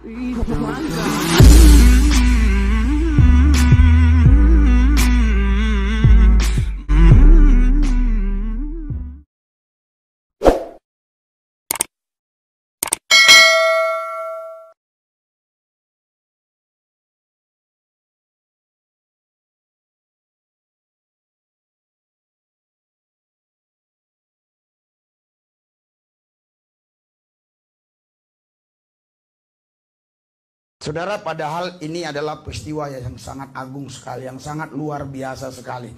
Itu mantap. Saudara, padahal ini adalah peristiwa yang sangat agung sekali, yang sangat luar biasa sekali.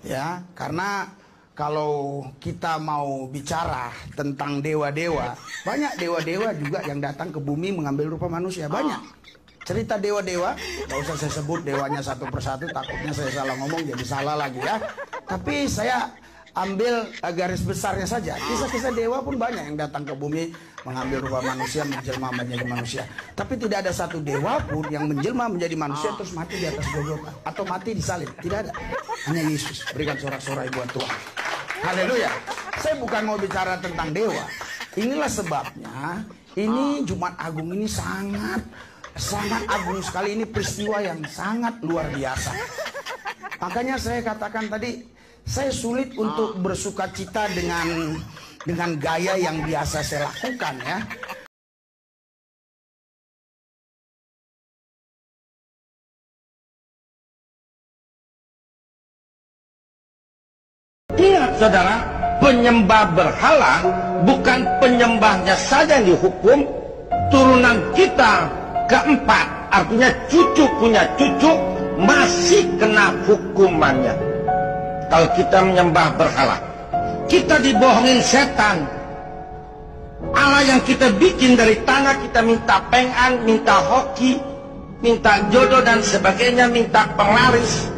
Ya, karena kalau kita mau bicara tentang dewa-dewa, banyak dewa-dewa juga yang datang ke bumi mengambil rupa manusia, banyak. Cerita dewa-dewa, gak usah saya sebut dewanya satu persatu, takutnya saya salah ngomong jadi salah lagi ya. Tapi saya ambil garis besarnya saja. Kisah-kisah dewa pun banyak yang datang ke bumi mengambil rupa manusia, menjelma menjadi manusia. Tapi tidak ada satu dewa pun yang menjelma menjadi manusia terus mati di atas Golgota atau mati di salib. Tidak ada. Hanya Yesus. Berikan sorak-sorai buat Tuhan. Haleluya. Saya bukan mau bicara tentang dewa. Inilah sebabnya ini Jumat Agung ini sangat agung sekali. Ini peristiwa yang sangat luar biasa. Makanya saya katakan tadi, saya sulit untuk bersuka cita dengan gaya yang biasa saya lakukan ya. Ingat saudara, penyembah berhala bukan penyembahnya saja yang dihukum, turunan kita keempat, artinya cucu punya cucu masih kena hukumannya. Kalau kita menyembah berhala, kita dibohongin setan. Allah yang kita bikin dari tanah, kita minta pengan, minta hoki, minta jodoh dan sebagainya, minta penglaris.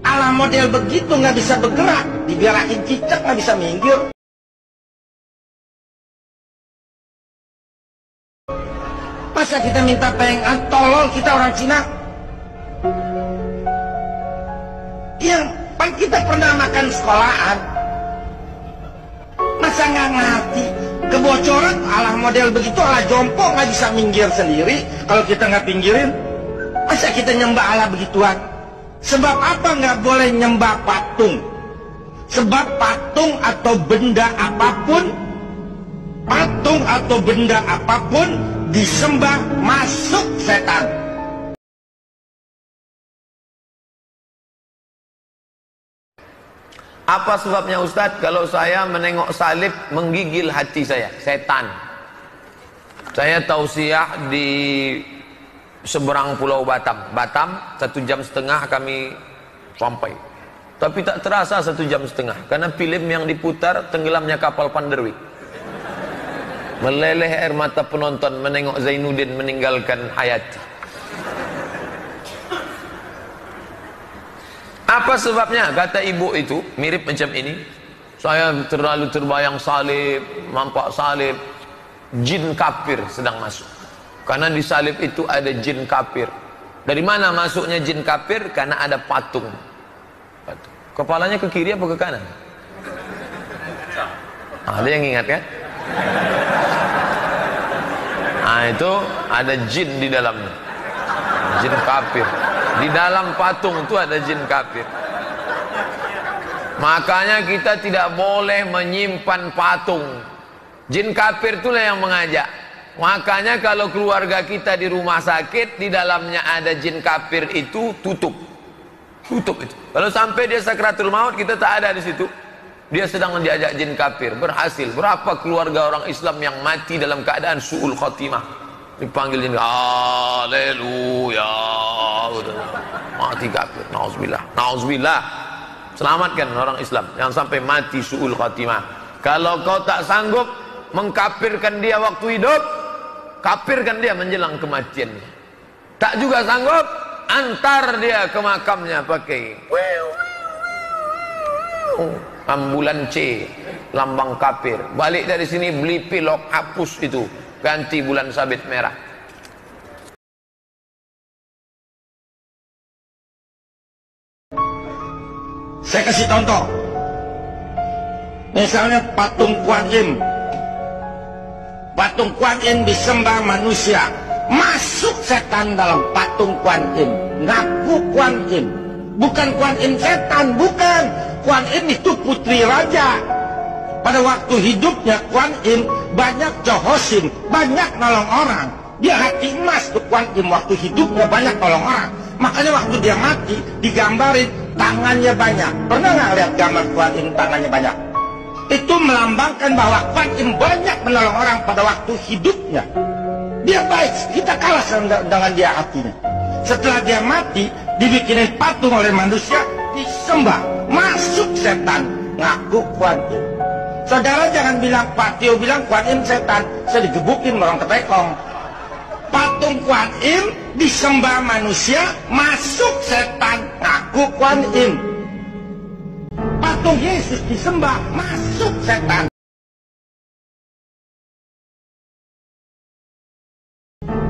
Allah model begitu nggak bisa bergerak, dibiarahin cicak nggak bisa minggir. Masa kita minta pengan, tolol kita orang Cina? Yang kita pernah makan sekolahan, masa nggak ngerti kebocoran Allah model begitu, Allah jompo nggak bisa minggir sendiri. Kalau kita nggak pinggirin, masa kita nyembah Allah begituan? Sebab apa nggak boleh nyembah patung? Sebab patung atau benda apapun disembah masuk setan. Apa sebabnya Ustadz? Kalau saya menengok salib menggigil hati saya, setan. Saya tausiah di seberang pulau Batam. 1,5 jam kami sampai. Tapi tak terasa 1,5 jam. Karena film yang diputar tenggelamnya kapal Panderwi. Meleleh air mata penonton menengok Zainuddin meninggalkan Hayati. Apa sebabnya? Kata ibu itu mirip macam ini. Saya terlalu terbayang salib, nampak salib, jin kafir sedang masuk. Karena di salib itu ada jin kafir. Dari mana masuknya jin kafir? Karena ada patung. Kepalanya ke kiri apa ke kanan? Ada yang ingat kan? Nah, itu ada jin di dalamnya. Jin kafir. Di dalam patung itu ada jin kafir. Makanya kita tidak boleh menyimpan patung. Jin kafir itulah yang mengajak. Makanya kalau keluarga kita di rumah sakit, di dalamnya ada jin kafir itu, tutup itu. Kalau sampai dia sakratul maut, kita tak ada di situ. Dia sedang diajak jin kafir. Berhasil. Berapa keluarga orang Islam yang mati dalam keadaan su'ul khotimah? Dipanggil jin, haleluya, mati kafir, nauzubillah. Selamatkan orang Islam yang sampai mati su'ul khatimah. Kalau kau tak sanggup mengkafirkan dia waktu hidup, kafirkan dia menjelang kematiannya. Tak juga sanggup, antar dia ke makamnya pakai ambulan C, lambang kafir. Balik dari sini beli pilok, hapus itu, ganti bulan sabit merah. Saya kasih contoh. Misalnya patung Kuan Im. Patung Kuan Im disembah manusia. masuk setan dalam patung Kuan Im, ngaku Kuan Im. Bukan Kuan Im setan, bukan. Kuan Im itu putri raja. Pada waktu hidupnya Kuan Im banyak johosim, banyak nolong orang. Dia hati emas tuh Kuan Im, waktu hidupnya banyak nolong orang. Makanya waktu dia mati digambarin tangannya banyak. Pernah nggak lihat gambar Kuan Im tangannya banyak? Itu melambangkan bahwa Kuan Im banyak menolong orang pada waktu hidupnya. Dia baik, kita kalah dengan dia hatinya. Setelah dia mati, dibikinin patung oleh manusia, disembah, masuk setan, ngaku Kuan Im. Saudara jangan bilang, Pak Tio bilang Kuan Im setan, saya digebukin orang ketekong. Patung Kuan Im disembah manusia, masuk setan, ngaku Kuan Im. Patung Yesus disembah, masuk setan.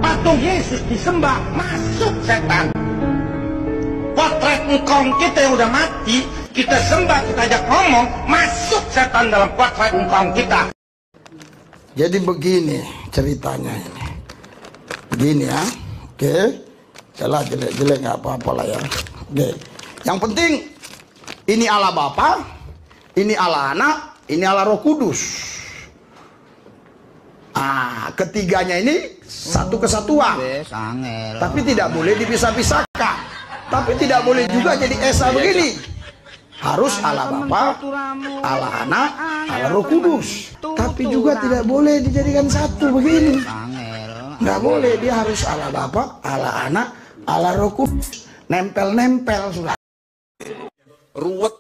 Patung Yesus disembah, masuk setan. Potret engkong kita yang udah mati, kita sembah, kita ajak ngomong, masuk setan dalam potret engkong kita. Jadi begini ceritanya ini. Begini ya. Oke. Jelas jelek-jelek nggak apa-apa lah ya. Oke. Yang penting ini Allah Bapa, ini Allah Anak, ini Allah Roh Kudus. Ketiganya ini satu kesatuan. Tapi tidak boleh dipisah-pisahkan. Tapi tidak boleh juga jadi esa begini. Harus Allah Bapa, Allah Anak, Allah Roh Kudus. Tapi juga tidak boleh dijadikan satu begini. Nggak boleh, dia harus Allah Bapa, Allah Anak, Allah Roh Kudus. Nempel-nempel sudah. Ruwet.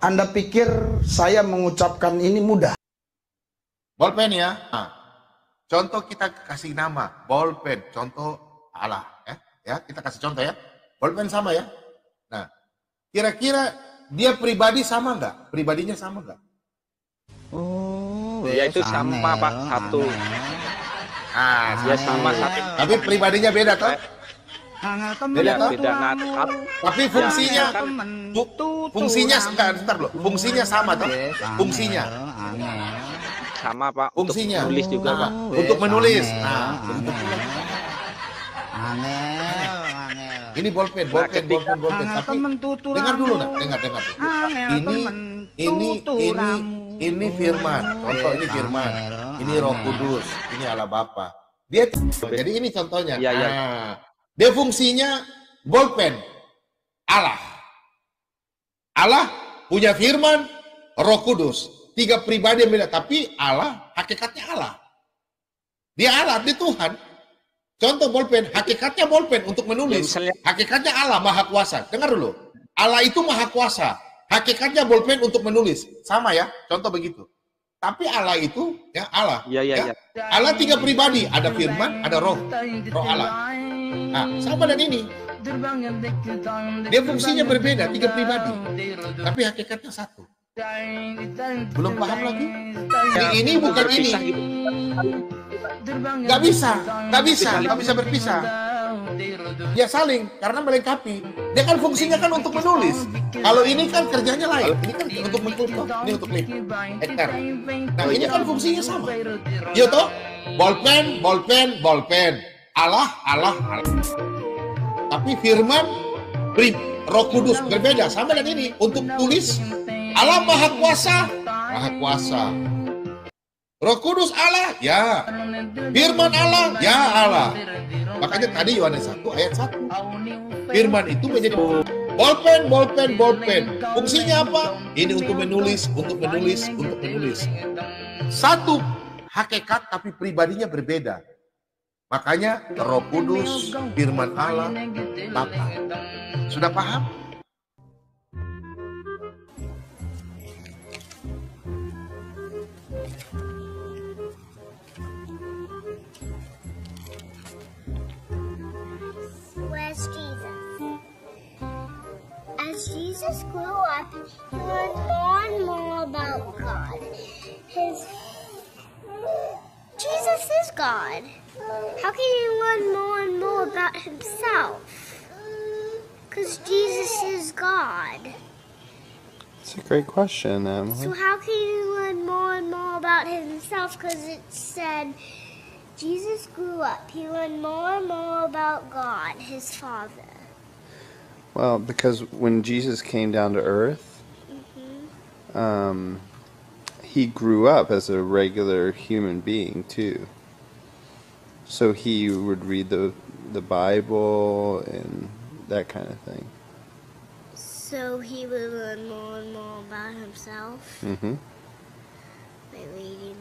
Anda pikir saya mengucapkan ini mudah? Bolpen ya. Nah, contoh kita kasih nama bolpen, contoh Allah ya. Kita kasih contoh ya. Bolpen sama ya. Nah, kira-kira dia pribadi sama nggak? Pribadinya sama nggak? Oh, dia itu sama Pak, satu. Dia sama satu. Tapi pribadinya beda toh? Beda toh? Beda Tapi fungsinya fungsinya sebentar loh. Fungsinya sama toh? Fungsinya sama Pak. Fungsinya untuk menulis juga Pak. Untuk menulis. Ini bolpen. Tapi dengar dulu nak, dengar. Ini firman. Contoh ini firman. Ini Roh Kudus. Ini Allah Bapa. Jadi ini contohnya. Ya. Dia fungsinya bolpen. Allah punya firman, Roh Kudus. 3 pribadi yang beda, tapi Allah hakikatnya Allah. Dia Allah, dia Tuhan. Contoh bolpen, hakikatnya bolpen untuk menulis. Hakikatnya Allah Maha Kuasa. Dengar dulu. Allah itu Maha Kuasa. Hakikatnya bolpen untuk menulis. Sama ya, contoh begitu. Tapi Allah itu ya Allah. Ya. Allah 3 pribadi, ada firman, ada roh Allah. Nah, sama dan ini. Dia fungsinya berbeda, 3 pribadi. Tapi hakikatnya satu. Belum paham lagi? Ini bukan ini. Gak bisa berpisah. Dia saling, karena melengkapi. Dia kan fungsinya kan untuk menulis. Kalau ini kan kerjanya lain. Ini kan untuk mengkultur, ini untuk hektar. Nah ini kan fungsinya sama. Iya toh? Bolpen. Allah. Tapi firman, Roh Kudus berbeda. Sama dan ini. Untuk tulis, Allah Maha Kuasa. Roh Kudus Allah, ya. Firman Allah, ya Allah. Makanya tadi Yohanes 1 ayat 1. Firman itu menjadi bolpen. Fungsinya apa? Ini untuk menulis. Satu hakikat tapi pribadinya berbeda. Makanya Roh Kudus, firman Allah, Bapa. Sudah paham? Where's Jesus? As Jesus grew up, he learned more and more about God. Jesus is God. How can he learn more and more about himself? Because Jesus is God. It's a great question, So Emily. how can he learn more and more about himself? Because it said Jesus grew up. He learned more and more about God, his Father. Well, because when Jesus came down to earth, he grew up as a regular human being too. So he would read the Bible and that kind of thing. So he would learn more and more about himself Mm-hmm. by reading